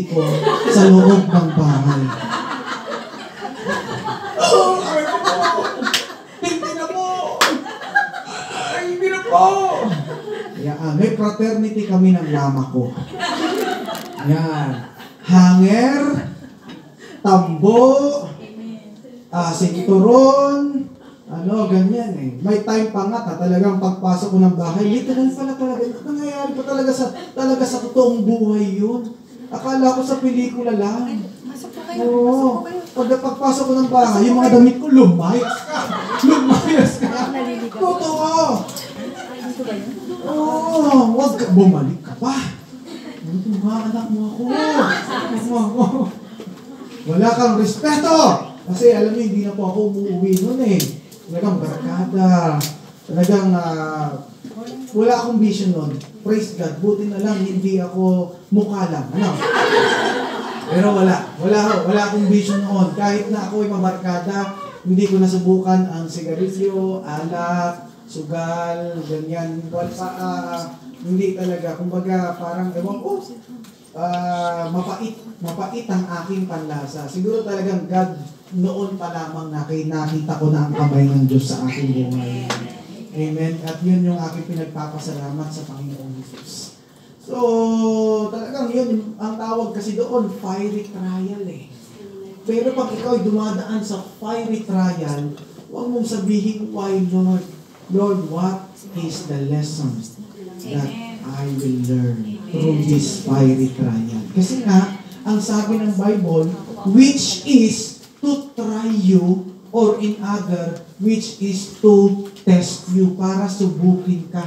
ko sa loob ng bahay. Oh, ay po! Hindi na po! Ay, hindi na po! Yan, may fraternity kami ng lama ko. Yan. Hanger, tambo, sinturon, ganyan eh. May time pa nga talagang pagpasok ko ng bahay, literal pala talaga. Nangyayari pa talaga sa totoong buhay yun. Akala ko sa pelikula lang. Masok po kayo. Oo. Pagpasok ko ng bahay, yung mga damit ko, lumayas ka. Lumayas ka. Totoo. Dito ba yun? Oo. Huwag ka, bumalik ka pa. Ito nga, anak mo ako. Wala kang respeto. Kasi alam niyo, hindi na po ako umuwi nun eh. Talagang barkada. Talagang wala akong vision nun. Praise God. Buti na lang, hindi ako mukha lang. Pero wala akong vision noon. Kahit na ako ay mabarkada, hindi ko nasubukan ang sigarilyo, alak, sugal, ganyan. Hindi talaga. Kumbaga, parang, ewan ko, mapait ang aking panlasa. Siguro talagang God noon pa lamang nakita ko na ang kamay ng Diyos sa aking buhay. Amen. At yun yung aking pinagpapasalamat sa Panginoong Jesus. So, talagang yun, ang tawag kasi doon, fiery trial eh. Pero pag ikaw ay dumadaan sa fiery trial, huwag mong sabihin, why Lord? Lord, what is the lesson that I will learn through this fiery trial? Kasi nga, ang sabi ng Bible, which is to try you, or in other, which is to test you, para subukin ka.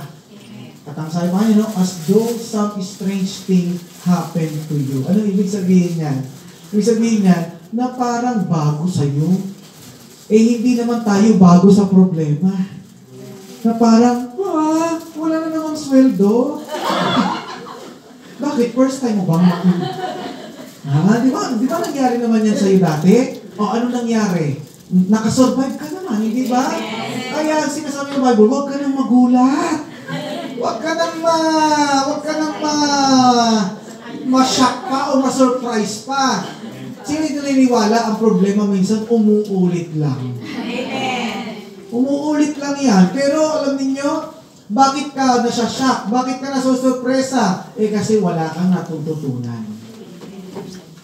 At ang sabi pa niyo, as though some strange thing happened to you. Ano ibig sabihin niyan? Ibig sabihin niyan, na parang bago sa'yo. Eh, hindi naman tayo bago sa problema. Na parang, wala na namang sweldo. Bakit? First time mo bang di ba nangyari naman yan sa'yo dati? O ano nangyari? Nakasurvive ka naman, hindi ba? Kaya sinasabi ng Bible, huwag ka nang magulat. Huwag ka nang ma-shock pa o ma-surprise pa. Sino ito naniniwala? Ang problema minsan umuulit lang. Umuulit lang yan. Pero alam niyo, bakit ka nasa-shock? Bakit ka nasusurpresa? Eh kasi wala kang natututunan.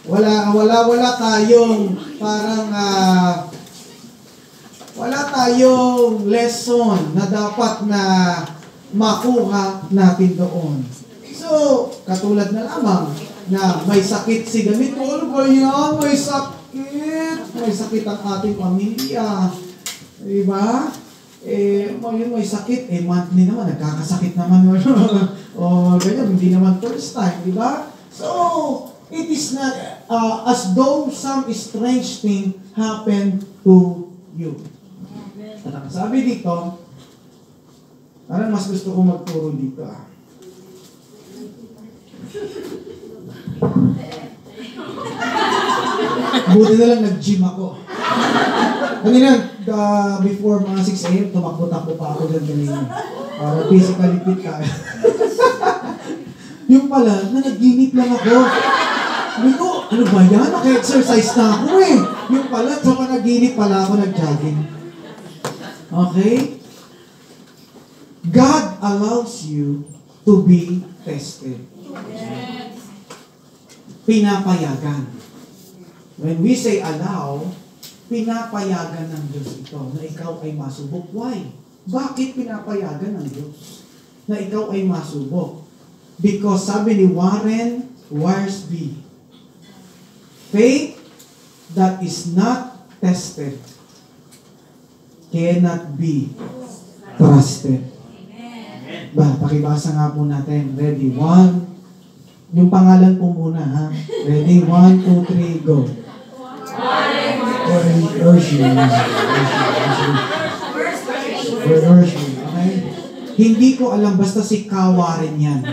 Wala tayong parang wala tayong lesson na dapat na makuha natin doon. So, katulad na lamang na may sakit si ganito, ano ba yan? May sakit ang ating pamilya. Diba? May sakit, monthly naman, nagkakasakit naman. O, ganyan, hindi naman first time, diba? So, it is not as though some strange thing happened to you. At ang sabi dito, parang mas gusto ko magturo dito Buti na lang nag-gym ako. Kanina, before mga 6 a.m., tumakbo-takbo pa ako dyan kanina. Para physically fit tayo. Yung pala, nanaginip lang ako. Sabi ko, ano ba yan? Naka-exercise na ako eh. Yung pala, sa panaginip pala ako nag-jogging. Okay? God allows you to be tested. Pinapayagan. When we say allow, pinapayagan ng Diyos ito na ikaw ay masubok. Why? Bakit pinapayagan ng Diyos na ikaw ay masubok? Because sabi ni Warren Wiersbe, faith that is not tested cannot be trusted. Pakibasa nga po natin. Ready? 1. Yung pangalan po muna, ha? Ready? 1, 2, 3, go. Okay? Hindi ko alam, basta si Warren yan.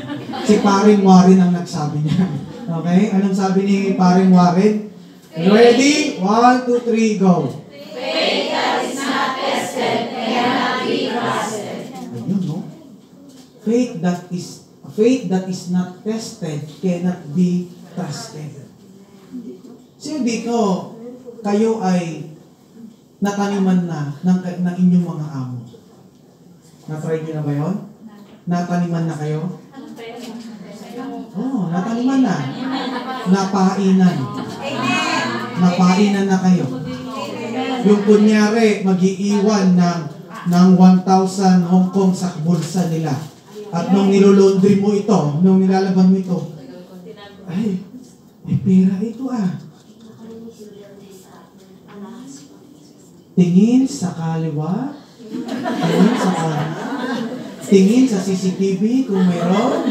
Si Paring Warren ang nagsabi niya. Okay? Anong sabi ni Paring Warren? Ready? 1, 2, 3, go. Faith that is not tested cannot be trusted. Ayun, no? Faith that is not tested cannot be trusted. Sino dito, kayo ay nataniman na ng inyong mga amo? Na-try nyo na ba yun? Nataniman na kayo? Oo, nataniman na. Napainan. Napainan na kayo. Yung kunyari, mag-iiwan ng 1,000 Hong Kong sa bulsa nila. At nung nilulundri mo ito, nung nilalaban mo ito, ay, may pera ito ah. Tingin sa kaliwa, tingin sa kanan, tingin sa CCTV kung mayroon.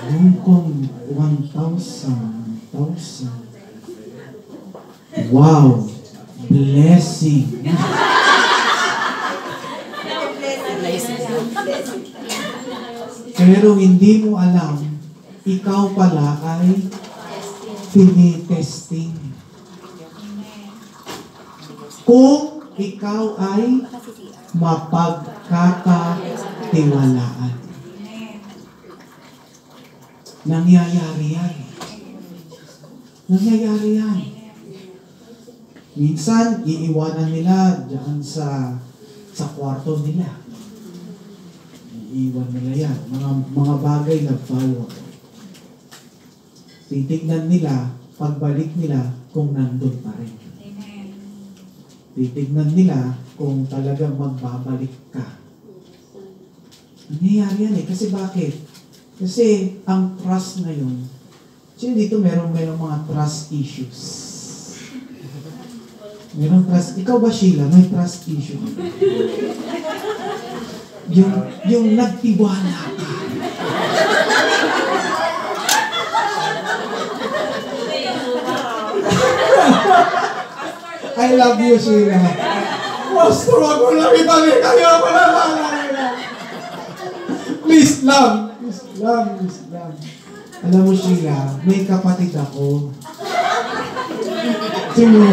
Hong Kong, 1,000. Wow! Blessing! Pero hindi mo alam, ikaw pala ay tinitesting. Kung ikaw ay mapagkakatiwalaan. Nangyayari yan. Nangyayari yan. Minsan, iiwanan nila dyan sa kwarto nila. Iiwan nila yan. Mga bagay na follow. Titignan nila, pagbalik nila, kung nandun pa rin. Titignan nila kung talagang magbabalik ka. Nangyayari yan eh. Kasi bakit? Kasi ang trust na yun, sino dito merong mga trust issues? Merong trust. Ikaw ba, Sheila, may trust issue? Yung nagtiwala ka. I love you, Sheila. Pastor, wag mo lang ibalik. Ayaw ko na lang. Please lang. Alam mo, Sheila, may kapatid ako. Sino?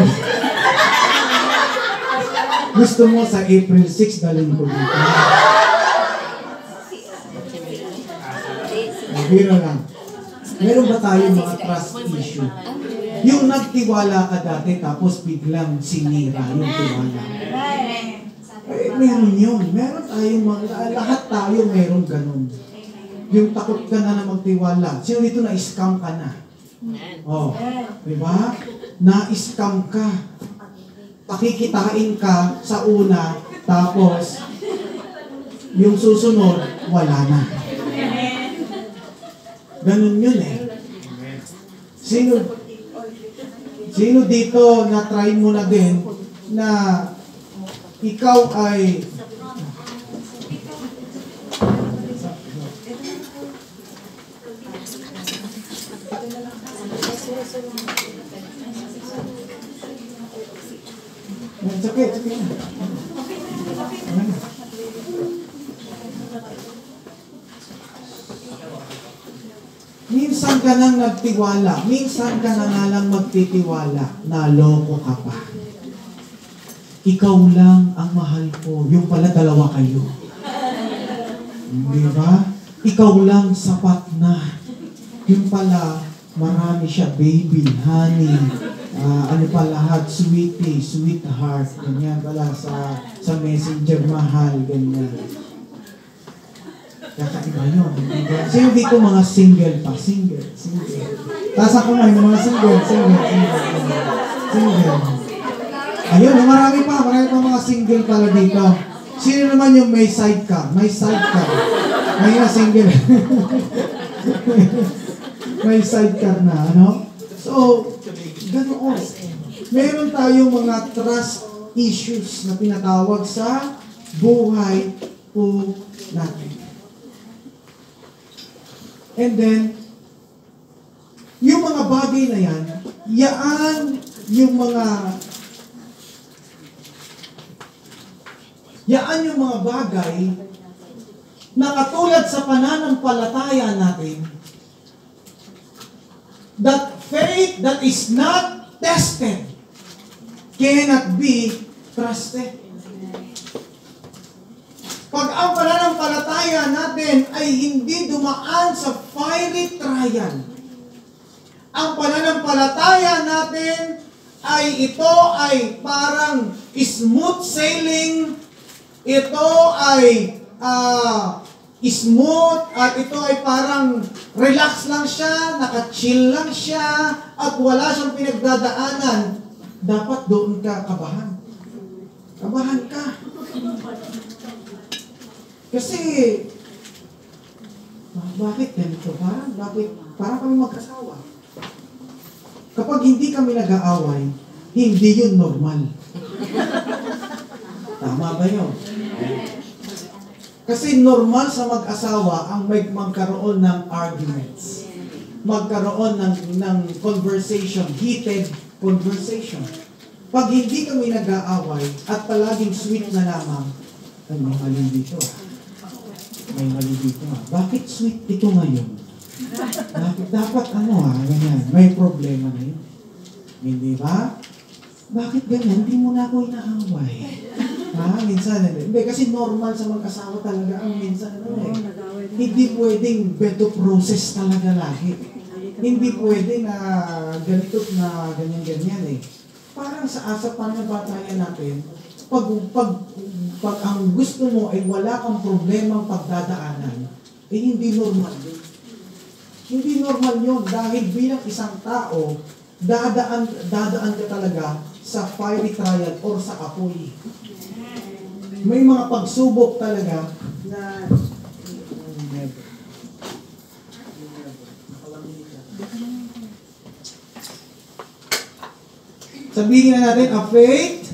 Gusto mo sa April 6 dalhin ko dito? Biro lang. Meron ba tayong mga trust issue? Yung nagtiwala ka dati tapos biglang sinira yung tiwala. Meron yun. Meron tayong lahat tayo meron ganun. Yung takot ka na magtiwala. Sino dito na-scam ka na? Oh, diba? Na-scam ka. Pakikitain ka sa una, tapos yung susunod, wala na. Ganun yun eh. Sino dito na try mo na din na ikaw ay sakit na. Minsan ka nang nagtiwala, minsan ka na nga lang magtitiwala, naloko ka pa. Ikaw lang ang mahal ko, yung pala dalawa kayo. Di ba? Ikaw lang sapat na. Yung pala, marami siya, baby, honey, ano pa lahat, sweetie, sweetheart, ganyan pala sa messenger, mahal, ganyan. Kakaiba yun. Sino dito mga single pa? Single. Taas ako na yung mga single. Ayun, marami pa mga single pala dito. Sino naman yung may sidecar? May sidecar. May na single. May sidecar na, ano? So, ganoon. Meron tayong mga trust issues na pinatawag sa buhay po natin. And then, yung mga bagay na yan yung mga bagay na katulad sa pananampalataya natin, that faith that is not tested cannot be trusted. Pag ang pananampalataya pananampalataya natin ay hindi dumaan sa fiery trial. Ang pananampalataya natin ito ay parang smooth sailing, ito ay smooth, at ito ay parang relax lang siya, naka-chill lang siya, at wala siyang pinagdadaanan. Dapat doon ka kabahan. Kabahan ka. Kasi, bakit ganito? Parang kami mag-asawa. Kapag hindi kami nag-aaway, hindi yun normal. Tama ba yun? Kasi normal sa mag-asawa ang magkaroon ng arguments. Magkaroon ng conversation, heated conversation. Pag hindi kami nag-aaway at palaging sweet na lamang, ay may mali dito. May mali dito. Bakit sweet ito ngayon? Dapat ganyan. May problema na yun. Hindi ba? Bakit ganyan? Hindi mo na ako inaaway. Minsan, hindi. Kasi normal sa mag-asawa talaga ang minsan, hindi pwedeng beto process talaga lagi. Hindi pwede na ganito na ganyan-ganyan Parang sa pananampalataya natin, pag ang gusto mo ay wala kang problemang pagdadaanan, hindi normal yun. Hindi normal yun dahil bilang isang tao, dadaan ka talaga sa fiery trial or sa apoy. May mga pagsubok talaga na sabihin na natin, a faith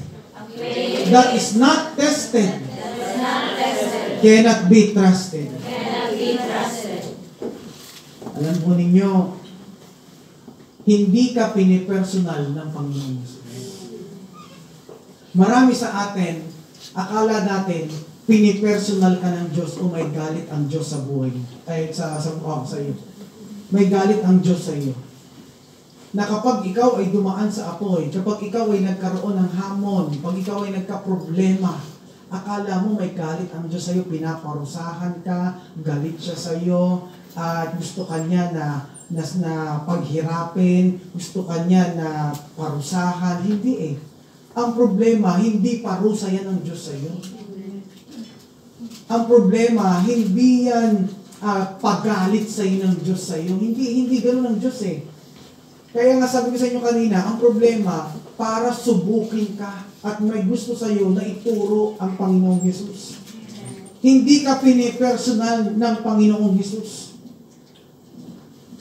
that is not tested cannot be trusted. Alam po ninyo, hindi ka pinipersonal ng Panginoon. Marami sa atin, akala natin, pinipersonal ka ng Diyos o may galit ang Diyos sa buhay. Sa iyo. May galit ang Diyos sa iyo. Na kapag ikaw ay dumaan sa apoy, kapag ikaw ay nagkaroon ng hamon, pag ikaw ay nagka-problema, akala mo may galit ang Diyos sa iyo, pinaparusahan ka, galit siya sa iyo, at gusto kanya na paghirapin, gusto kanya na parusahan. Hindi Ang problema, hindi parusa yan ng Diyos sa iyo. Ang problema, hindi yan pagalit sa iyo ng Diyos sa iyo. Hindi ganoon ang Diyos Kaya nga sabi ko sa inyo kanina, ang problema, para subukin ka at may gusto sa iyo na ituro ang Panginoong Hesus. Hindi ka pinipersonal ng Panginoong Hesus.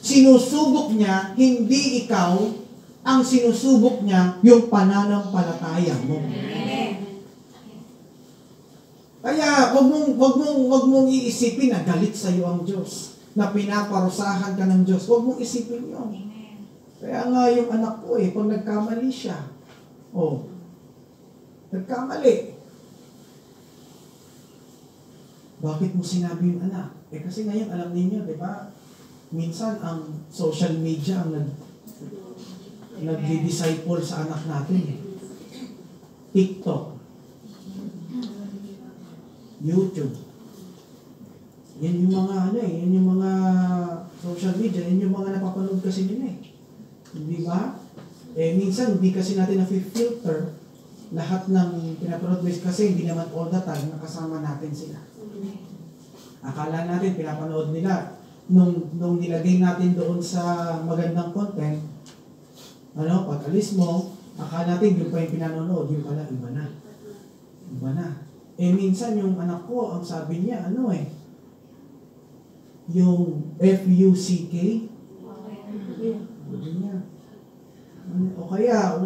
Sinusubok niya, hindi ikaw, ang sinusubok niya, yung pananampalataya mo. Kaya, wag mong iisipin na galit sa iyo ang Diyos, na pinaparusahan ka ng Diyos. Wag mong isipin yun. Kaya nga yung anak ko pag nagkamali siya, nagkamali. Bakit mo sinabi yung anak? Kasi ngayon, alam niyo, di ba? Minsan, ang social media ang nag-disciple sa anak natin. TikTok, YouTube. Yan yung mga yan yung mga social media, yan yung mga napapanood kasi nila Hindi ba? Minsan, hindi kasi natin na-filter lahat ng pinapanood kasi hindi naman all the time nakasama natin sila. Akala natin, pinapanood nila. Nung nilagay natin doon sa magandang content, pag alis mo, akala natin yung pa yung pinanonood, yung pala, iba na. Iba na. Minsan yung anak ko, ang sabi niya, yung FUCK, o kaya,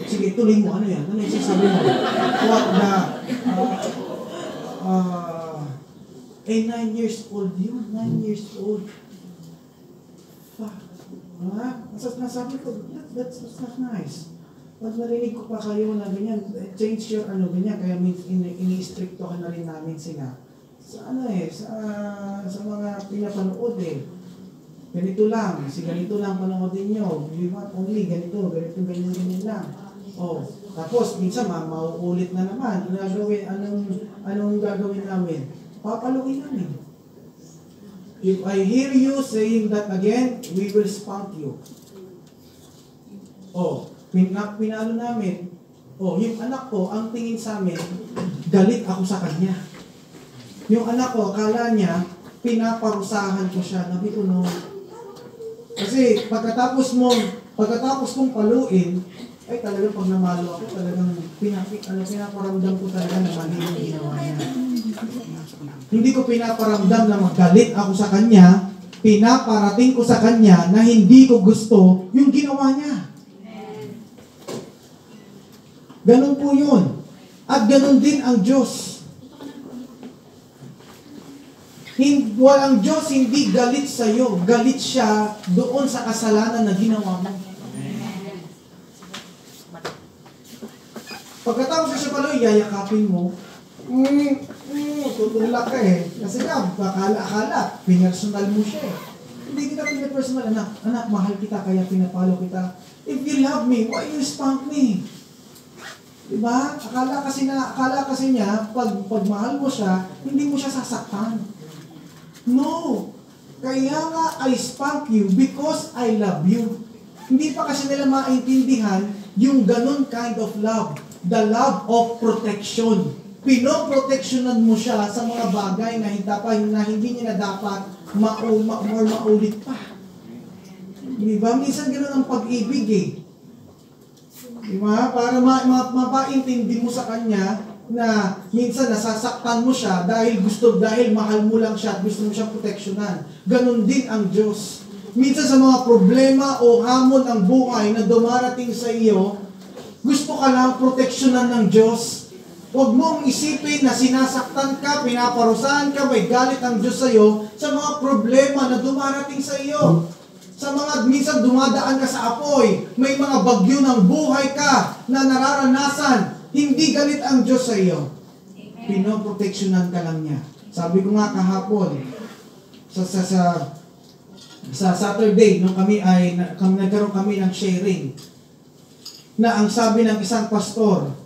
sige, tuloy mo, yan? Ano yung sasabi mo? What the, 9 years old yun, 9 years old. Nasabi ko, that's not nice. Pag narinig ko pa kayo na ganyan, change your ganyan, kaya ini-stricto ka na rin namin sila. Sa sa mga pinapanood Ganito lang, ganito lang panoodin nyo. You want only ganito, ganyan lang. Oh, tapos minsan mauulit na naman. Anong gagawin namin? Papaluin namin. If I hear you saying that again, we will spank you. Oh, pinalo namin. Oh, yung anak ko, ang tingin sa amin, galit ako sa kanya. Yung anak ko, akala niya, pinaparusahan ko siya. Nabi ko, no. Kasi pagkatapos kong paluin, ay talagang pag namalo ako, talagang pinaparamdam ko talaga na mali yung ginawa niya. Hindi ko pinaparamdam na magalit ako sa kanya, pinaparating ko sa kanya na hindi ko gusto yung ginawa niya. Ganun po yun. At ganun din ang Diyos. Ang Diyos hindi galit sa iyo, galit siya doon sa kasalanan na ginawa mo. Pagkatapos siya pala, yayakapin mo, tutulak ka eh. Kasi nga, akala, pinersonal mo siya eh. Hindi kita pinepersonal, anak, mahal kita, kaya pinapalo kita. If you love me, why you spank me? Diba? Akala kasi niya, pag mahal mo siya, hindi mo siya sasaktan. No. Kaya nga, I spank you because I love you. Hindi pa kasi nila maintindihan yung ganun kind of love. The love of protection. Pinoproteksyonan mo siya sa mga bagay na hindi niya na dapat maulit pa. Diba? Minsan ganun ang pag-ibig eh. Diba? Para mapaintindi mo sa kanya na minsan nasasaktan mo siya dahil mahal mo lang siya at gusto mo siyang proteksyonan. Ganun din ang Diyos. Minsan sa mga problema o hamon ng buhay na dumarating sa iyo, gusto ka lang proteksyonan ng Diyos. Huwag mong isipin na sinasaktan ka, pinaparusahan ka, may galit ang Diyos sa iyo sa mga problema na dumarating sa iyo. Sa mga minsan dumadaan ka sa apoy, may mga bagyo ng buhay ka na nararanasan, hindi galit ang Diyos sa iyo. Pinoproteksyonan ka lang niya. Sabi ko nga kahapon, sa Saturday, nung nagkaroon kami ng sharing, na ang sabi ng isang pastor,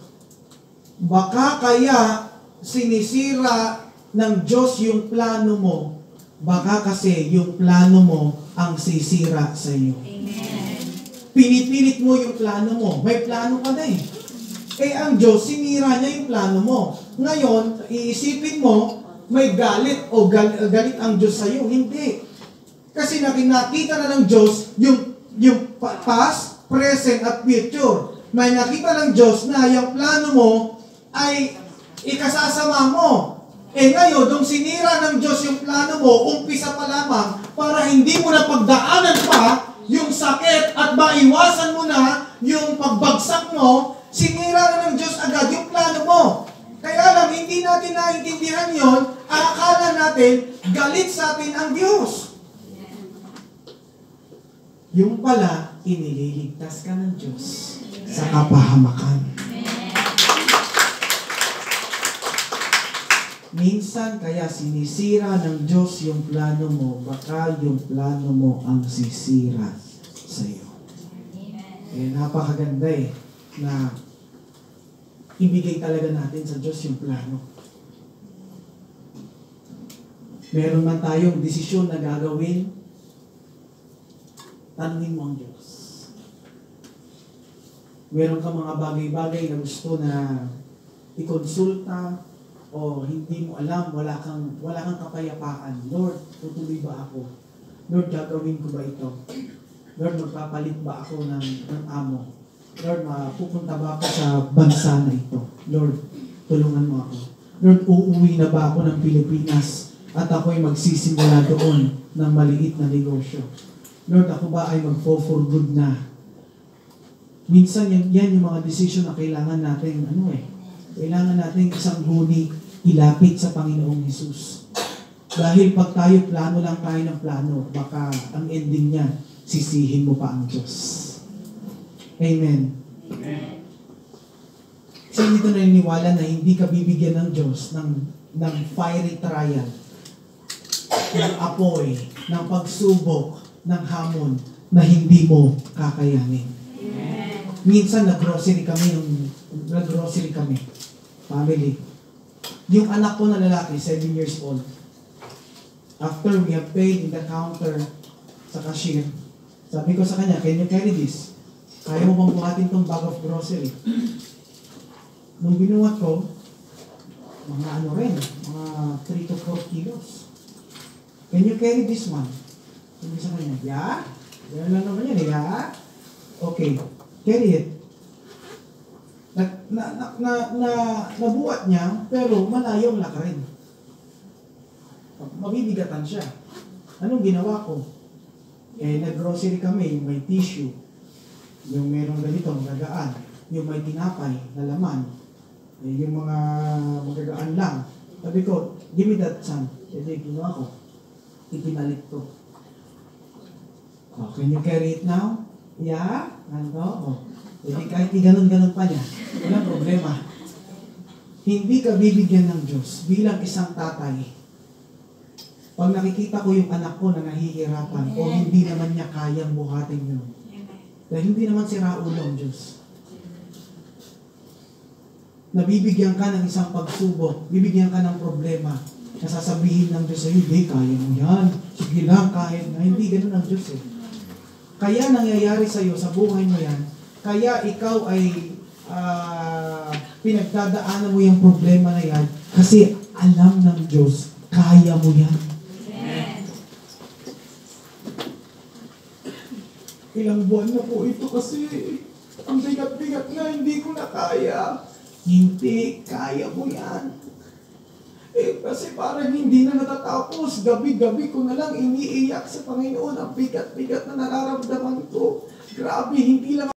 baka kaya sinisira ng Diyos yung plano mo, baka kasi yung plano mo ang sisira sa iyo. Amen. Pinipilit mo yung plano mo. May plano ka na eh. Eh ang Diyos, sinira niya yung plano mo. Ngayon, iisipin mo, may galit o galit ang Diyos sa iyo. Hindi. Kasi nakita na ng Diyos yung past, present at future. May nakita ng Diyos na yung plano mo ay ikasasama mo. Eh ngayon, nung sinira ng Diyos yung plano mo, umpisa pa lamang para hindi mo na pagdaanan pa yung sakit at maiwasan mo na yung pagbagsak mo, sinira na ng Diyos agad yung plano mo. Kaya lang, hindi natin naintindihan yon, akala natin galit sa atin ang Diyos. Yung pala, inililigtas ka ng Diyos sa kapahamakan. Minsan kaya sinisira ng Diyos yung plano mo, baka yung plano mo ang sisira sa iyo. Eh, napakaganda eh, na ibigay talaga natin sa Diyos yung plano. Meron man tayong desisyon na gagawin, tanungin mo ang Diyos. Meron ka mga bagay-bagay na gusto na ikonsulta o hindi mo alam, wala kang kapayapaan. Lord, tutuloy ba ako? Lord, gagawin ko ba ito? Lord, magpapalit ba ako ng amo? Lord, pupunta ba ako sa bansa na ito? Lord, tulungan mo ako. Lord, uuwi na ba ako ng Pilipinas at ako'y magsisimula doon ng maliit na negosyo? Lord, ako ba ay mag-for good na? Minsan yan yung mga decision na kailangan natin, kailangan natin isang huni ilapit sa Panginoong Hesus. Dahil pag tayo plano lang tayo ng plano, baka ang ending niya, sisihin mo pa ang Diyos. Amen. Sino dito naniniwala na hindi ka bibigyan ng Diyos ng fiery trial, ng apoy, ng pagsubok, ng hamon na hindi mo kakayanin? Minsan nag-grocery kami, family. Yung anak ko na lalaki, 7 years old. After we have paid in the counter sa cashier, sabi ko sa kanya, can you carry this? Kaya mo bang buhatin tong bag of grocery? Nung binuhat ko, mga mga 3 to 4 kilos. Can you carry this one? Sabi sa kanya, yeah? Yan lang naman yan, yeah? Okay, carry it. Nabuhat niya, pero malayong lakarin. Mabibigatan siya. Anong ginawa ko? Nag-grocery kami, yung may tissue, yung merong ganitong gagaan, yung may tinapay na laman, yung mga magagaan lang. Sabi ko, give me that son. Kasi ginawa ko, ipinalit ko. Oh, can you carry it now? Yeah? Oh. Hindi kahit ganun-ganun pa niya, walang problema. Hindi ka bibigyan ng Diyos bilang isang tatay. Pag nakikita ko yung anak ko na nahihirapan o hindi naman niya kayang buhatin yun. Dahil hindi naman si Raulo ang Diyos. Nabibigyan ka ng isang pagsubok, bibigyan ka ng problema, nasasabihin ng Diyos sa'yo, hindi, kaya mo yan. Sige lang, kahit na. Hindi ganun ang Diyos eh. Kaya nangyayari sa'yo sa buhay mo yan, kaya ikaw ay pinagdadaanan mo yung problema na yan kasi alam ng Diyos, kaya mo yan. Amen. Ilang buwan na po ito kasi ang bigat-bigat na, hindi ko na kaya. Hindi, kaya mo yan. Kasi parang hindi na natatapos. Gabi-gabi ko na lang iniiyak sa Panginoon. Ang bigat-bigat na nararamdaman ko. Grabe, hindi lang